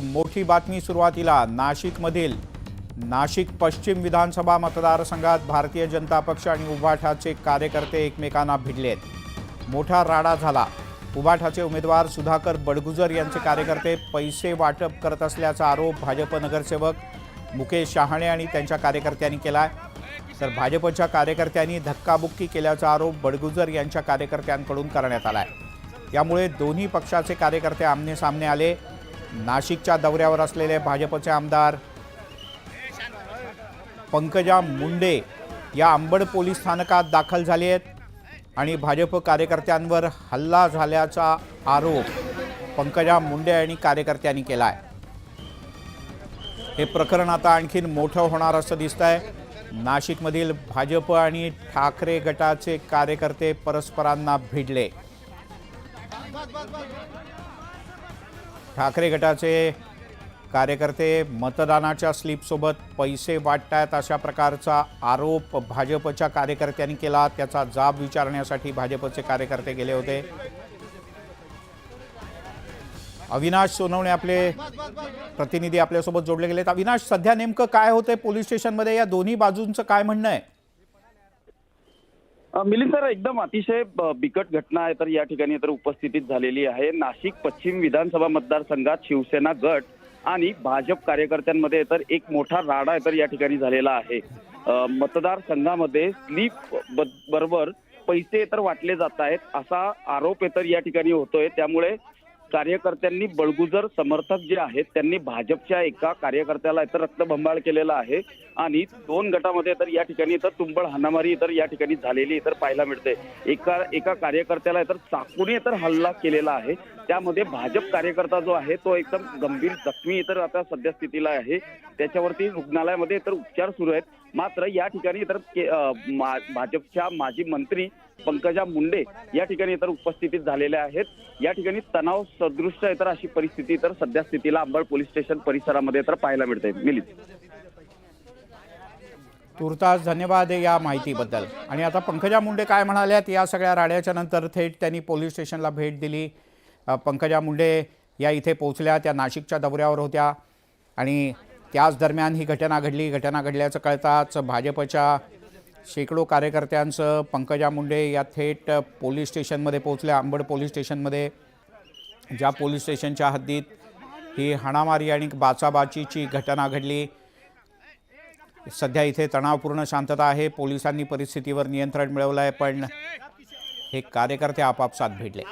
मोठी बातमी सुरुवातीला नाशिकमधील नाशिक पश्चिम विधानसभा मतदारसंघात भारतीय जनता पक्ष आणि उभाठाचे कार्यकर्ते एकमेकांना भिडलेत। मोठा राडा झाला। उभाठाचे उमेदवार सुधाकर बडगुजर यांचे कार्यकर्ते पैसे वाटप करत असल्याचा आरोप भाजप नगरसेवक मुकेश शहाणे आणि त्यांच्या कार्यकर्त्यांनी केलाय। तर भाजपच्या कार्यकर्त्यांनी धक्काबुक्की केल्याचा आरोप बडगुजर यांच्या कार्यकर्त्यांकडून करण्यात आलाय। यामुळे दोन्ही पक्षाचे कार्यकर्ते आमने-सामने आले। नाशिकच्या दौऱ्यावर असलेले भाजपचे आमदार पंकजा मुंडे या अंबड पोलीस स्थानकात दाखल झाले आहेत आणि भाजप कार्यकर्त्यांवर हल्ला झाल्याचा आरोप पंकजा मुंडे आणि कार्यकर्त्यांनी केलाय। हे प्रकरण आता आणखीन मोठं होणार असं दिसतंय। नाशिकमधील भाजप आणि ठाकरे गटाचे कार्यकर्ते परस्परांना भिडले। ठाकरे गटाचे कार्यकर्ते मतदानाच्या स्लिपसोबत पैसे वाटतायत अशा प्रकारचा आरोप भाजपच्या कार्यकर्त्यांनी केला। त्याचा जाब विचारण्यासाठी भाजपचे कार्यकर्ते गेले होते। अविनाश सोनवणे आपले प्रतिनिधी आपल्यासोबत जोडले गेलेत। अविनाश, सध्या नेमकं काय होतंय पोलीस स्टेशनमध्ये? या दोन्ही बाजूंचं काय म्हणणं आहे? मिलिंद सर, एकदम अतिशय बिकट घटना आहे तर या ठिकाणी तर उपस्थितीत झालेली आहे। नाशिक पश्चिम विधानसभा मतदारसंघात शिवसेना गट आणि भाजप कार्यकर्त्यांमध्ये तर एक मोठा राडा आहे तर या ठिकाणी झालेला आहे। मतदारसंघामध्ये स्लीप बरोबर पैसे तर वाटले जात आहेत असा आरोप तर या ठिकाणी होतोय। त्यामुळे कार्यकर्त्यांनी बडगुजर समर्थक जे आहेत त्यांनी भाजपच्या एका कार्यकर्त्याला तर रक्तबंबाळ केलेला आहे आणि दोन गटामध्ये तर या ठिकाणी तर तुंबळ हाणामारी तर या ठिकाणी झालेली तर पाहायला मिळते। एका कार्यकर्त्याला तर चाकूने तर हल्ला केलेला आहे। त्यामध्ये भाजप कार्यकर्ता जो आहे तो एकदम गंभीर जखमी तर आता सध्या स्थितीला आहे। त्याच्यावरती रुग्णालयामध्ये तर उपचार सुरू आहेत। मात्र या ठिकाणी तर भाजपच्या माजी मंत्री पंकजा मुंडे या ठिकाणी तर उपस्थितीत झालेल्या आहेत। या ठिकाणी तणाव सदृश तर अशी परिस्थिती तर सध्या स्थितीला अंबड पोलीस स्टेशन परिसरामध्ये तर पाहायला मिळते। मिलिंद, तुर्तास धन्यवाद या माहितीबद्दल। आणि आता पंकजा मुंडे काय म्हणाल्यात या सगळ्या राड्याच्या नंतर? थेट त्यांनी पोलीस स्टेशनला भेट दिली। पंकजा मुंडे या इथे पोहोचल्या, त्या नाशिकच्या दौऱ्यावर होत्या आणि त्याच दरम्यान ही घटना घडली। घटना घडल्याचं कळताच भाजपच्या शेकडो कार्यकर्त्यांचं पंकजा मुंडे या थेट पोलीस स्टेशनमध्ये पोहोचल्या। अंबड पोलीस स्टेशनमध्ये, ज्या पोलीस स्टेशनच्या हद्दीत ही हाणामारी आणि बाचाबाचीची घटना घडली। सध्या इथे तणावपूर्ण शांतता आहे। पोलिसांनी परिस्थितीवर नियंत्रण मिळवलं आहे, पण हे कार्यकर्ते आपापसात भिडले।